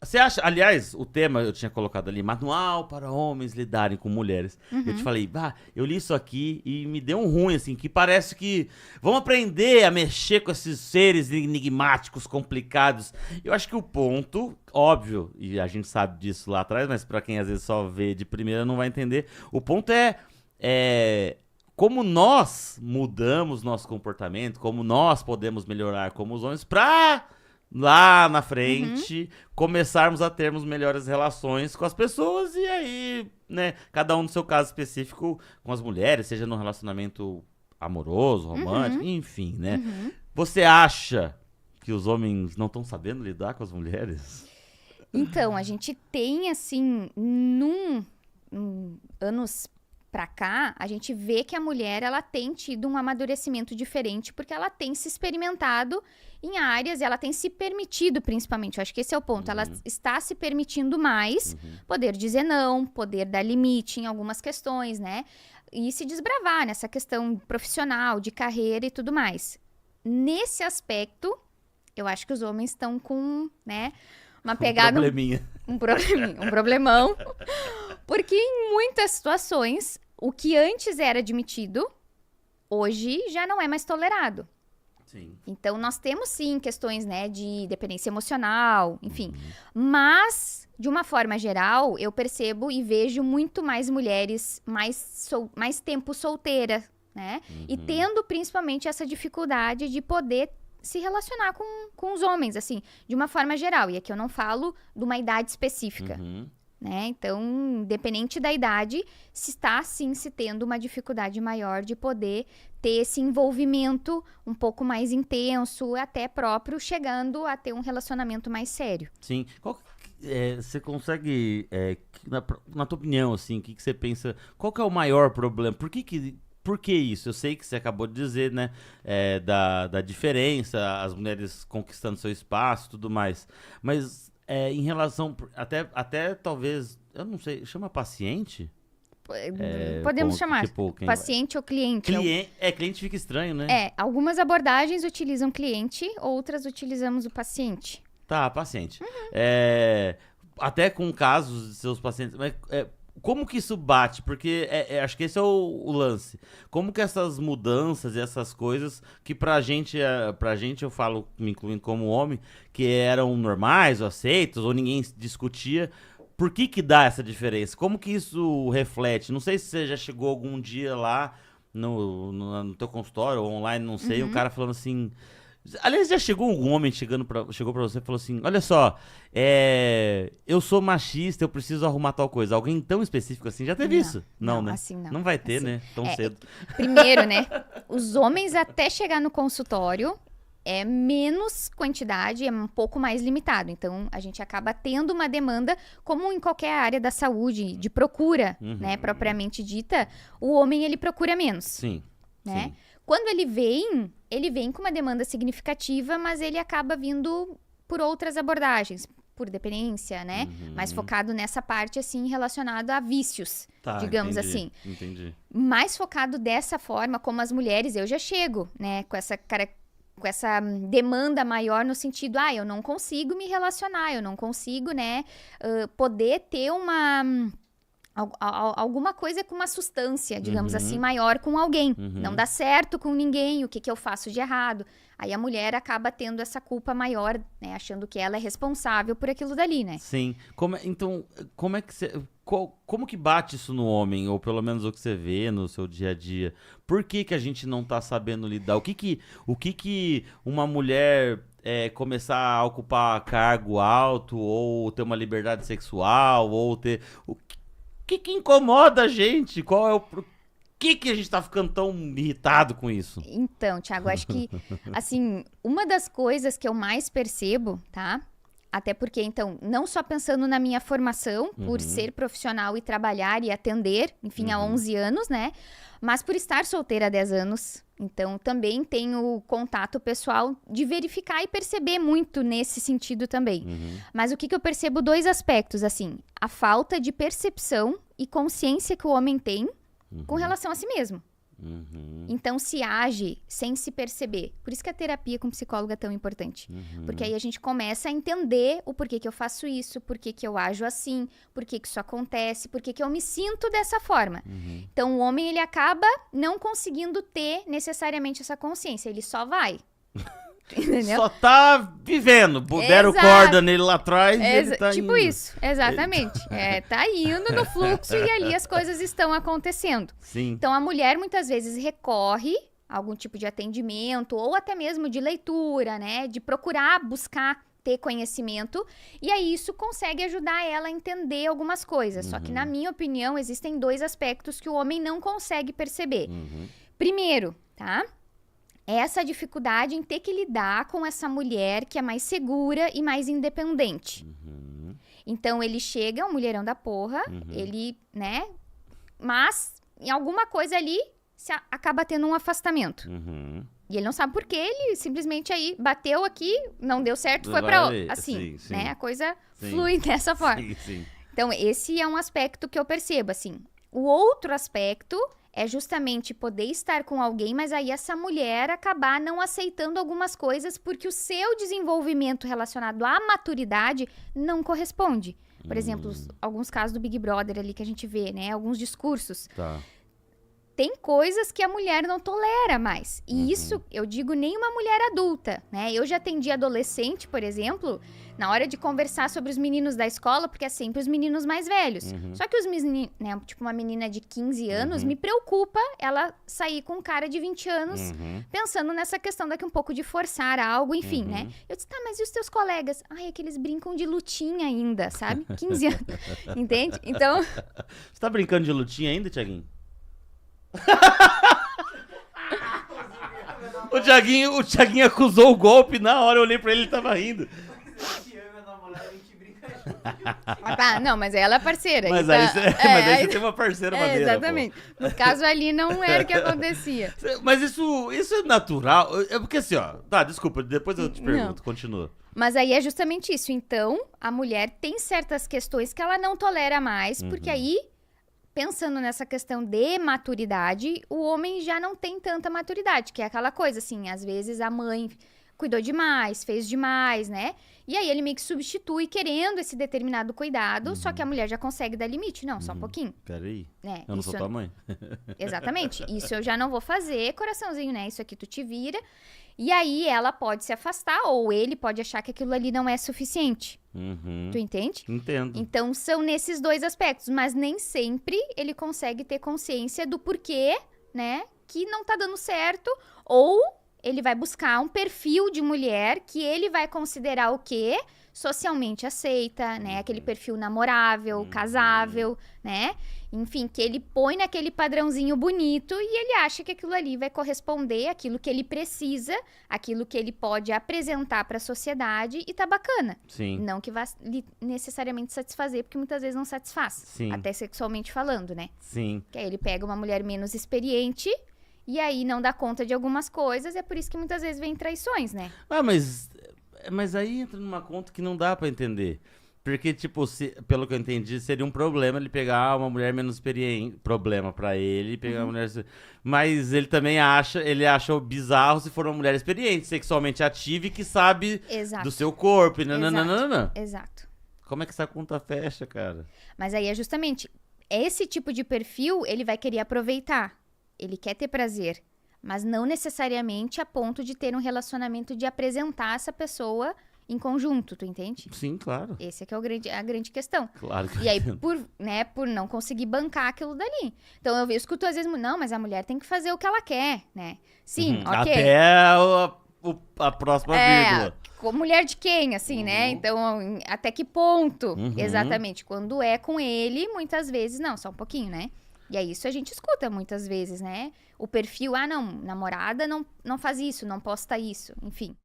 Você acha, aliás, o tema eu tinha colocado ali, manual para homens lidarem com mulheres. Eu te falei, eu li isso aqui e me deu um ruim, assim, que parece que vamos aprender a mexer com esses seres enigmáticos, complicados. Eu acho que o ponto, óbvio, e a gente sabe disso lá atrás, mas para quem às vezes só vê de primeira não vai entender, o ponto é como nós mudamos nosso comportamento, como nós podemos melhorar como os homens pra lá na frente começarmos a termos melhores relações com as pessoas e aí, né, cada um no seu caso específico com as mulheres, seja num relacionamento amoroso, romântico, enfim, né? Você acha que os homens não estão sabendo lidar com as mulheres? Então, a gente tem, assim, anos pra cá, a gente vê que a mulher, ela tem tido um amadurecimento diferente, porque ela tem se experimentado em áreas, e ela tem se permitido, principalmente, eu acho que esse é o ponto, ela está se permitindo mais poder dizer não, poder dar limite em algumas questões, né? E se desbravar nessa questão profissional, de carreira e tudo mais. Nesse aspecto, eu acho que os homens estão com, né, uma pegada... Um problemão. Porque em muitas situações, o que antes era admitido, hoje já não é mais tolerado. Sim. Então, nós temos sim questões, né, de dependência emocional, enfim. Mas, de uma forma geral, eu percebo e vejo muito mais mulheres mais tempo solteira, né? E tendo principalmente essa dificuldade de poder se relacionar com os homens, assim, de uma forma geral. E aqui eu não falo de uma idade específica. Né? Então, independente da idade, se está sim se tendo uma dificuldade maior de poder ter esse envolvimento um pouco mais intenso, até próprio, chegando a ter um relacionamento mais sério. Sim. Você consegue, na tua opinião, assim, o que você pensa, qual que é o maior problema? Por que isso? Eu sei que você acabou de dizer, né, da diferença, as mulheres conquistando seu espaço e tudo mais, mas... em relação, até talvez, eu não sei, chama paciente? Podemos chamar tipo, paciente ou cliente. Cliente fica estranho, né? Algumas abordagens utilizam cliente, outras utilizamos o paciente. Tá, paciente. Até com casos de seus pacientes, mas como que isso bate? Porque acho que esse é o lance. Como que essas mudanças e essas coisas que pra gente eu falo, me incluindo como homem, que eram normais ou aceitos, ou ninguém discutia, por que dá essa diferença? Como que isso reflete? Não sei se você já chegou algum dia lá no teu consultório ou online, não sei, um cara falando assim... Aliás, já chegou algum homem chegou pra você e falou assim, olha só, eu sou machista, eu preciso arrumar tal coisa. Alguém tão específico assim já teve isso? Não, né? Assim não. Não vai ter, assim, né? Tão cedo. Primeiro, né? Os homens até chegar no consultório é menos quantidade, é um pouco mais limitado. Então, a gente acaba tendo uma demanda, como em qualquer área da saúde, de procura, né? Propriamente dita, o homem, ele procura menos. Sim. Né? Sim. Quando ele vem com uma demanda significativa, mas ele acaba vindo por outras abordagens, por dependência, né? Mais focado nessa parte, assim, relacionada a vícios, digamos assim. Entendi. Mais focado dessa forma, como as mulheres, eu já chego, né? Com essa demanda maior no sentido, eu não consigo me relacionar, eu não consigo, né? Poder ter alguma coisa com uma substância, digamos assim, maior com alguém. Não dá certo com ninguém, o que eu faço de errado? Aí a mulher acaba tendo essa culpa maior, né? Achando que ela é responsável por aquilo dali, né? Sim. Como que bate isso no homem? Ou pelo menos o que você vê no seu dia a dia? Por que a gente não tá sabendo lidar? O que uma mulher... começar a ocupar cargo alto, ou ter uma liberdade sexual, ou ter... O que incomoda a gente? Por que a gente tá ficando tão irritado com isso? Então, Thiago, acho que, assim, uma das coisas que eu mais percebo, tá? Até porque, então, não só pensando na minha formação, por ser profissional e trabalhar e atender, enfim, há 11 anos, né? Mas por estar solteira há 10 anos. Então, também tenho contato pessoal de verificar e perceber muito nesse sentido também. Mas o que eu percebo? 2 aspectos, assim. A falta de percepção e consciência que o homem tem com relação a si mesmo. Então, se age sem se perceber. Por isso que a terapia com psicólogo é tão importante. Porque aí a gente começa a entender o porquê que eu faço isso, porquê que eu ajo assim, porquê que isso acontece, porquê que eu me sinto dessa forma. Então, o homem, ele acaba não conseguindo ter necessariamente essa consciência. Ele só vai. Entendeu? Só tá vivendo. Deram corda nele lá atrás e ele tá tipo indo. isso, exatamente. Tá indo no fluxo e ali as coisas estão acontecendo. Sim. Então, a mulher muitas vezes recorre a algum tipo de atendimento ou até mesmo de leitura, né? De procurar, buscar ter conhecimento. E aí, isso consegue ajudar ela a entender algumas coisas. Só que, na minha opinião, existem 2 aspectos que o homem não consegue perceber. Primeiro, tá? Essa dificuldade em ter que lidar com essa mulher que é mais segura e mais independente. Então, ele chega, um mulherão da porra, ele, né? Mas, em alguma coisa ali, acaba tendo um afastamento. E ele não sabe por quê, ele simplesmente aí bateu aqui, não deu certo, foi pra outra. Assim, sim. né? A coisa flui dessa forma. Sim. Então, esse é um aspecto que eu percebo, assim. O outro aspecto é justamente poder estar com alguém, mas aí essa mulher acabar não aceitando algumas coisas porque o seu desenvolvimento relacionado à maturidade não corresponde. Por exemplo, alguns casos do Big Brother ali que a gente vê, né? Alguns discursos. Tá. Tem coisas que a mulher não tolera mais. E isso, eu digo, nem uma mulher adulta, né? Eu já atendi adolescente, por exemplo, na hora de conversar sobre os meninos da escola, porque é sempre os meninos mais velhos. Só que os meninos, né, tipo uma menina de 15 anos, me preocupa ela sair com um cara de 20 anos, pensando nessa questão daqui um pouco de forçar algo, enfim, né? Eu disse, tá, mas e os teus colegas? Ai, é que eles brincam de lutinha ainda, sabe? 15 anos, entende? Então... Você tá brincando de lutinha ainda, Thiaguinho? O Thiaguinho acusou o golpe na hora, eu olhei pra ele e tava rindo. Tá, não, mas ela é parceira. Mas então, aí você tem uma parceira maneira. Exatamente. Pô. No caso ali não era o que acontecia. Mas isso é natural. É porque assim, ó. Tá, desculpa, depois eu te pergunto, continua. Mas aí é justamente isso. Então, a mulher tem certas questões que ela não tolera mais, porque aí, pensando nessa questão de maturidade, o homem já não tem tanta maturidade, que é aquela coisa assim, às vezes a mãe cuidou demais, fez demais, né? E aí ele meio que substitui querendo esse determinado cuidado, só que a mulher já consegue dar limite. Não, só um pouquinho. Peraí, né? eu não sou tua mãe. Exatamente. Isso eu já não vou fazer, coraçãozinho, né? Isso aqui tu te vira. E aí ela pode se afastar, ou ele pode achar que aquilo ali não é suficiente. Tu entende? Entendo. Então são nesses 2 aspectos, mas nem sempre ele consegue ter consciência do porquê, né? Que não tá dando certo, ou ele vai buscar um perfil de mulher que ele vai considerar o quê? Socialmente aceita, né? Aquele perfil namorável, casável, né? Enfim, que ele põe naquele padrãozinho bonito e ele acha que aquilo ali vai corresponder àquilo que ele precisa, aquilo que ele pode apresentar para a sociedade e tá bacana. Sim. Não que vá necessariamente satisfazer, porque muitas vezes não satisfaz. Sim. Até sexualmente falando, né? Sim. Que aí ele pega uma mulher menos experiente e aí não dá conta de algumas coisas, é por isso que muitas vezes vem traições, né? Ah, mas aí entra numa conta que não dá pra entender. Porque, tipo, pelo que eu entendi, seria um problema ele pegar uma mulher menos experiente. Problema pra ele pegar uma mulher... Mas ele também acha bizarro se for uma mulher experiente, sexualmente ativa e que sabe do seu corpo. E nananana. Exato. Como é que essa conta fecha, cara? Mas aí é justamente, esse tipo de perfil, ele vai querer aproveitar. Ele quer ter prazer, mas não necessariamente a ponto de ter um relacionamento de apresentar essa pessoa em conjunto, tu entende? Sim, claro. Esse é que é a grande questão. Claro que E aí, entendo. por não conseguir bancar aquilo dali. Então, eu escuto às vezes, não, mas a mulher tem que fazer o que ela quer, né? Sim, ok. Até a próxima vírgula. Mulher de quem, assim, né? Então, até que ponto? Exatamente. Quando é com ele, muitas vezes, não, só um pouquinho, né? E é isso a gente escuta muitas vezes, né? O perfil, não, namorada não faz isso, não posta isso, enfim.